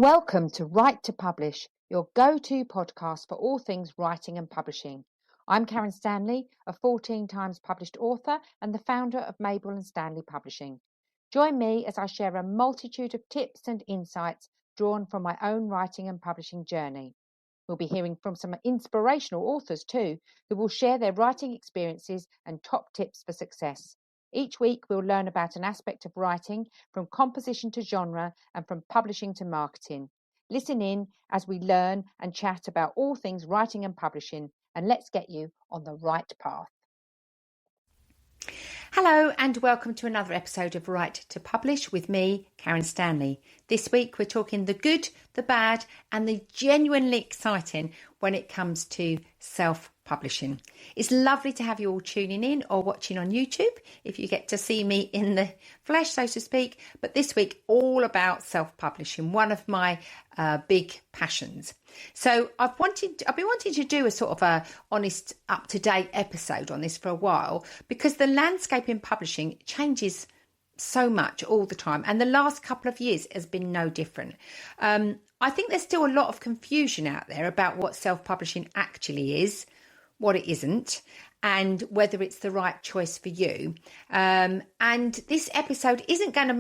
Welcome to Write to Publish, your go-to podcast for all things writing and publishing. I'm Karen Stanley, a 14 times published author and the founder of Mabel and Stanley Publishing. Join me as I share a multitude of tips and insights drawn from my own writing and publishing journey. We'll be hearing from some inspirational authors too, who will share their writing experiences and top tips for success. Each week, we'll learn about an aspect of writing, from composition to genre and from publishing to marketing. Listen in as we learn and chat about all things writing and publishing, and let's get you on the right path. Hello and welcome to another episode of Write to Publish with me, Karen Stanley. This week we're talking the good, the bad and the genuinely exciting when it comes to self-publishing. It's lovely to have you all tuning in or watching on YouTube if you get to see me in the flesh, so to speak. But this week, all about self-publishing, one of my big passions. So I've been wanting to do a sort of a honest, up-to-date episode on this for a while because the landscape in publishing changes so much all the time, and the last couple of years has been no different. I think there's still a lot of confusion out there about what self-publishing actually is, what it isn't, and whether it's the right choice for you. And this episode isn't going to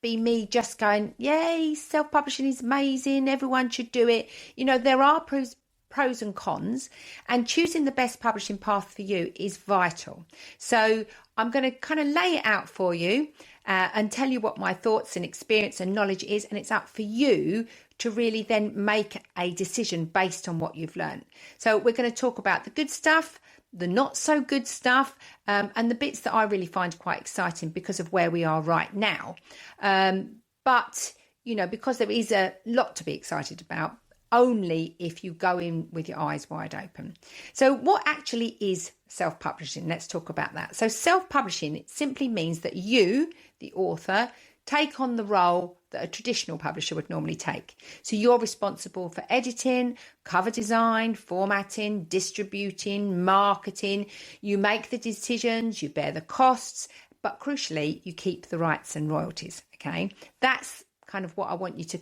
be me just going, yay, self-publishing is amazing, everyone should do it. You know, there are pros and cons, and choosing the best publishing path for you is vital. So I'm going to kind of lay it out for you and tell you what my thoughts and experience and knowledge is, and it's up for you to really then make a decision based on what you've learned. So we're going to talk about the good stuff, the not so good stuff, and the bits that I really find quite exciting because of where we are right now. But, you know, because there is a lot to be excited about, only if you go in with your eyes wide open. So what actually is self-publishing? Let's talk about that. So self-publishing, it simply means that you, the author, take on the role that a traditional publisher would normally take. So you're responsible for editing, cover design, formatting, distributing, marketing. You make the decisions, you bear the costs, but crucially, you keep the rights and royalties. Okay, that's kind of what I want you to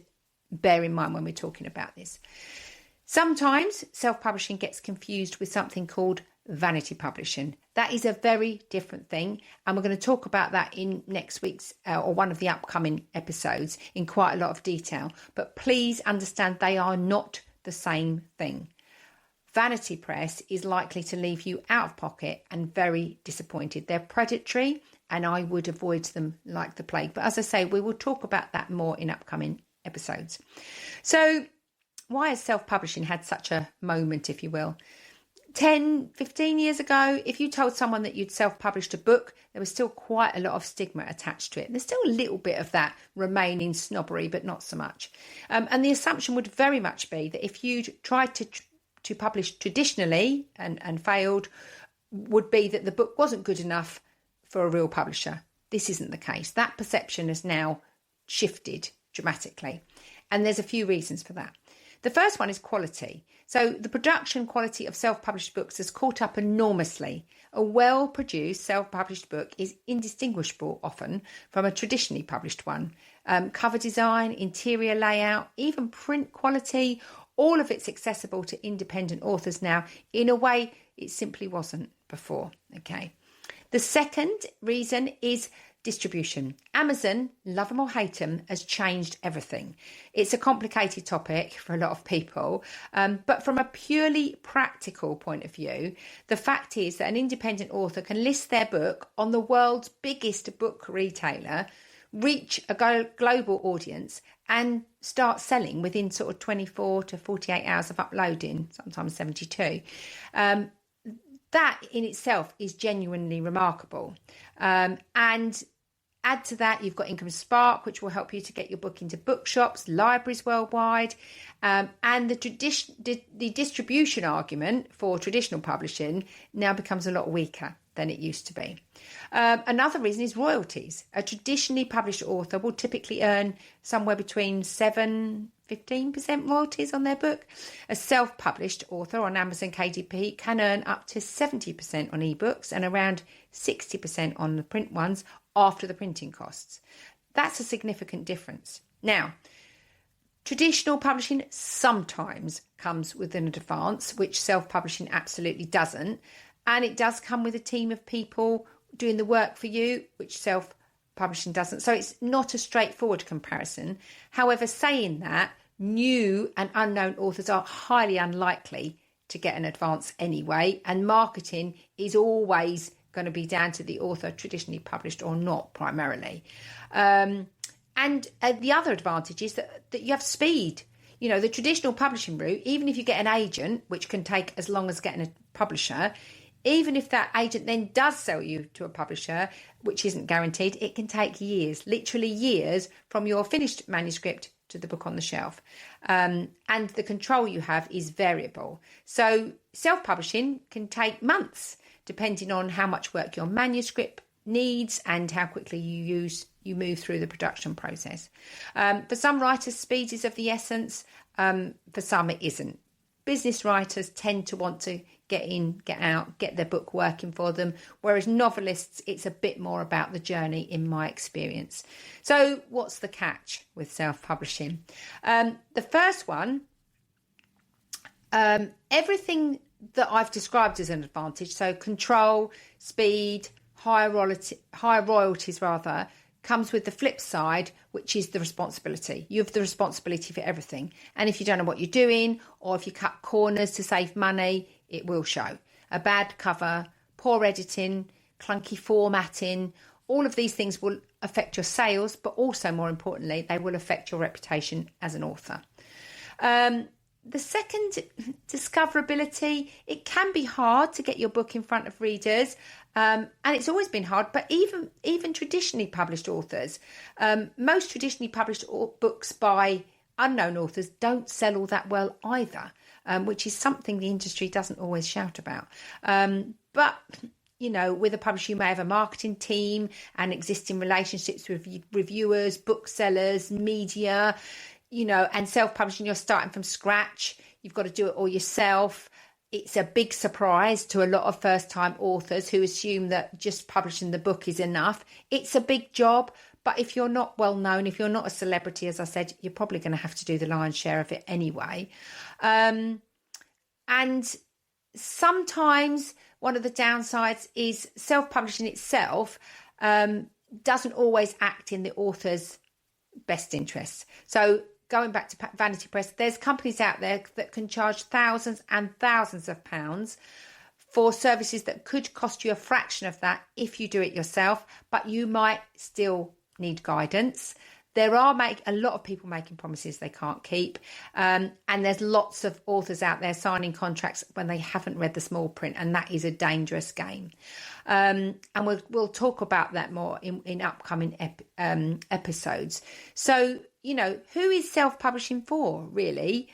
bear in mind when we're talking about this. Sometimes self-publishing gets confused with something called vanity publishing. That is a very different thing, and we're going to talk about that in next week's or one of the upcoming episodes in quite a lot of detail. But please understand they are not the same thing. Vanity press is likely to leave you out of pocket and very disappointed. They're predatory, and I would avoid them like the plague. But as I say, we will talk about that more in upcoming episodes. So why has self-publishing had such a moment, if you will? 10, 15 years ago, if you told someone that you'd self-published a book, there was still quite a lot of stigma attached to it. There's still a little bit of that remaining snobbery, but not so much. And the assumption would very much be that if you'd tried to publish traditionally and failed, would be that the book wasn't good enough for a real publisher. This isn't the case. That perception has now shifted dramatically. And there's a few reasons for that. The first one is quality. So the production quality of self-published books has caught up enormously. A well-produced self-published book is indistinguishable often from a traditionally published one. Cover design, interior layout, even print quality, all of it's accessible to independent authors now in a way it simply wasn't before. Okay. The second reason is distribution. Amazon, love them or hate them, has changed everything. It's a complicated topic for a lot of people, but from a purely practical point of view, the fact is that an independent author can list their book on the world's biggest book retailer, reach a global audience and start selling within sort of 24 to 48 hours of uploading, sometimes 72. That in itself is genuinely remarkable. And add to that, you've got Income Spark, which will help you to get your book into bookshops, libraries worldwide. And the distribution argument for traditional publishing now becomes a lot weaker than it used to be. Another reason is royalties. A traditionally published author will typically earn somewhere between 7-15% royalties on their book. A self-published author on Amazon KDP can earn up to 70% on ebooks and around 60% on the print ones after the printing costs. That's a significant difference. Now, Traditional publishing sometimes comes with an advance, which self-publishing absolutely doesn't. And it does come with a team of people doing the work for you, which self-publishing doesn't. So it's not a straightforward comparison. However, saying that, new and unknown authors are highly unlikely to get an advance anyway. And marketing is always going to be down to the author, traditionally published or not, primarily. And the other advantage is that you have speed. You know, the traditional publishing route, even if you get an agent, which can take as long as getting a publisher, even if that agent then does sell you to a publisher, which isn't guaranteed, it can take years, literally years, from your finished manuscript to the book on the shelf. And the control you have is variable. So self-publishing can take months, depending on how much work your manuscript needs and how quickly you move through the production process. For some writers, speed is of the essence. For some, it isn't. Business writers tend to want to get in, get out, get their book working for them, whereas novelists, it's a bit more about the journey, in my experience. So what's the catch with self-publishing? The first one, everything that I've described as an advantage, so control, speed, higher royalties rather, comes with the flip side, which is the responsibility. You have the responsibility for everything. And if you don't know what you're doing, or if you cut corners to save money, it will show. A bad cover, poor editing, clunky formatting, all of these things will affect your sales, but also, more importantly, they will affect your reputation as an author. The second, discoverability. It can be hard to get your book in front of readers, and it's always been hard, but even traditionally published authors, most traditionally published books by unknown authors don't sell all that well either, which is something the industry doesn't always shout about. But you know, with a publisher, you may have a marketing team and existing relationships with reviewers, booksellers, media, you know, and self-publishing, you're starting from scratch. You've got to do it all yourself. It's a big surprise to a lot of first-time authors who assume that just publishing the book is enough. It's a big job, but if you're not well known, if you're not a celebrity, as I said, you're probably going to have to do the lion's share of it anyway. And sometimes one of the downsides is self-publishing itself doesn't always act in the author's best interests. So going back to Vanity Press, there's companies out there that can charge thousands and thousands of pounds for services that could cost you a fraction of that if you do it yourself, but you might still need guidance. There are a lot of people making promises they can't keep, and there's lots of authors out there signing contracts when they haven't read the small print, and that is a dangerous game. And we'll talk about that more in upcoming episodes. So, you know, who is self-publishing for, really?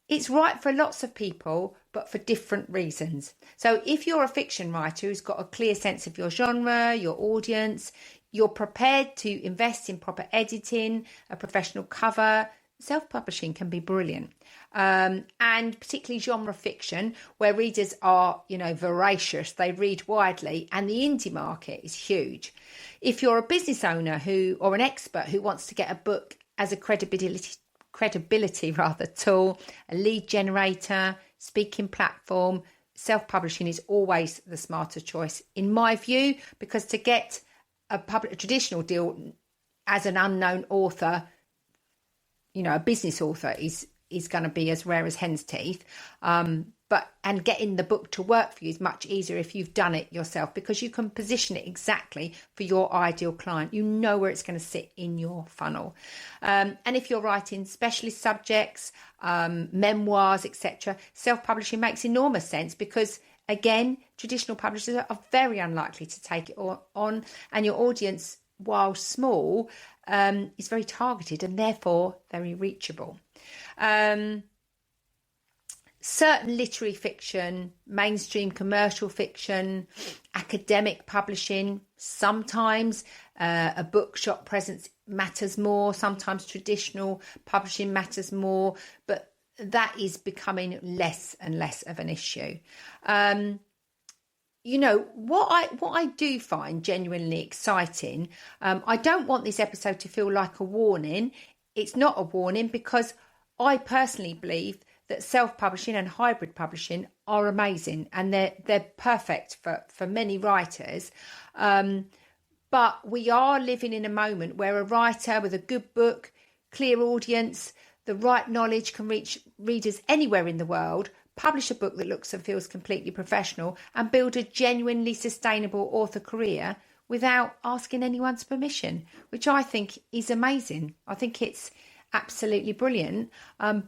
It's right for lots of people, but for different reasons. So if you're a fiction writer who's got a clear sense of your genre, your audience, you're prepared to invest in proper editing, a professional cover, self-publishing can be brilliant. And particularly genre fiction, where readers are, you know, voracious, they read widely, and the indie market is huge. If you're a business owner or an expert who wants to get a book as a credibility tool, a lead generator, speaking platform, self-publishing is always the smarter choice, in my view, because to get a traditional deal as an unknown author, you know, a business author is going to be as rare as hen's teeth. And getting the book to work for you is much easier if you've done it yourself, because you can position it exactly for your ideal client. You know where it's going to sit in your funnel. And if you're writing specialist subjects, memoirs, etc., self-publishing makes enormous sense, because again, traditional publishers are very unlikely to take it on, and your audience, while small, is very targeted and therefore very reachable. Certain literary fiction, mainstream commercial fiction, academic publishing, sometimes a bookshop presence matters more, sometimes traditional publishing matters more, but that is becoming less and less of an issue. You know, what I do find genuinely exciting, I don't want this episode to feel like a warning. It's not a warning, because I personally believe that self-publishing and hybrid publishing are amazing, and they're perfect for many writers. But we are living in a moment where a writer with a good book, clear audience, the right knowledge can reach readers anywhere in the world, publish a book that looks and feels completely professional, and build a genuinely sustainable author career without asking anyone's permission, which I think is amazing. I think it's absolutely brilliant,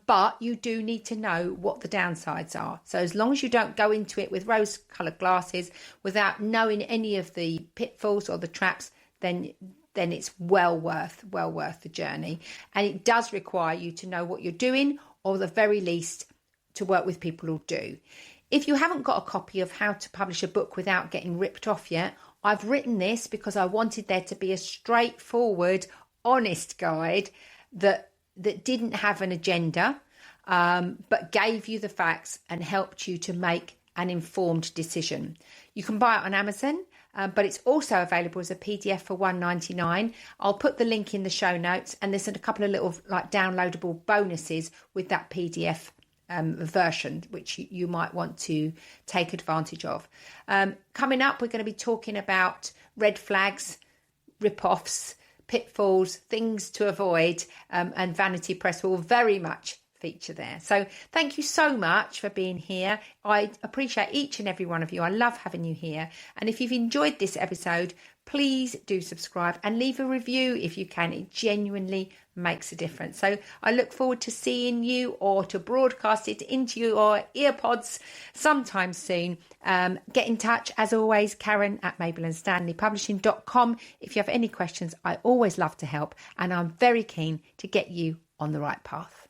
but you do need to know what the downsides are. So as long as you don't go into it with rose-coloured glasses without knowing any of the pitfalls or the traps, then it's well worth the journey. And it does require you to know what you're doing, or at the very least to work with people who do. If you haven't got a copy of How to Publish a Book Without Getting Ripped Off yet, I've written this because I wanted there to be a straightforward, honest guide that didn't have an agenda, but gave you the facts and helped you to make an informed decision. You can buy it on Amazon, but it's also available as a PDF for $1.99. I'll put the link in the show notes, and there's a couple of little downloadable bonuses with that PDF version, which you might want to take advantage of. Coming up, we're going to be talking about red flags, rip-offs, pitfalls, things to avoid, and Vanity Press will very much feature there. So thank you so much for being here. I appreciate each and every one of you. I love having you here. And if you've enjoyed this episode, please do subscribe and leave a review if you can. It genuinely makes a difference. So I look forward to seeing you, or to broadcast it into your earpods sometime soon. Get in touch, as always, Karen at mabelandstanleypublishing.com. If you have any questions, I always love to help, and I'm very keen to get you on the right path.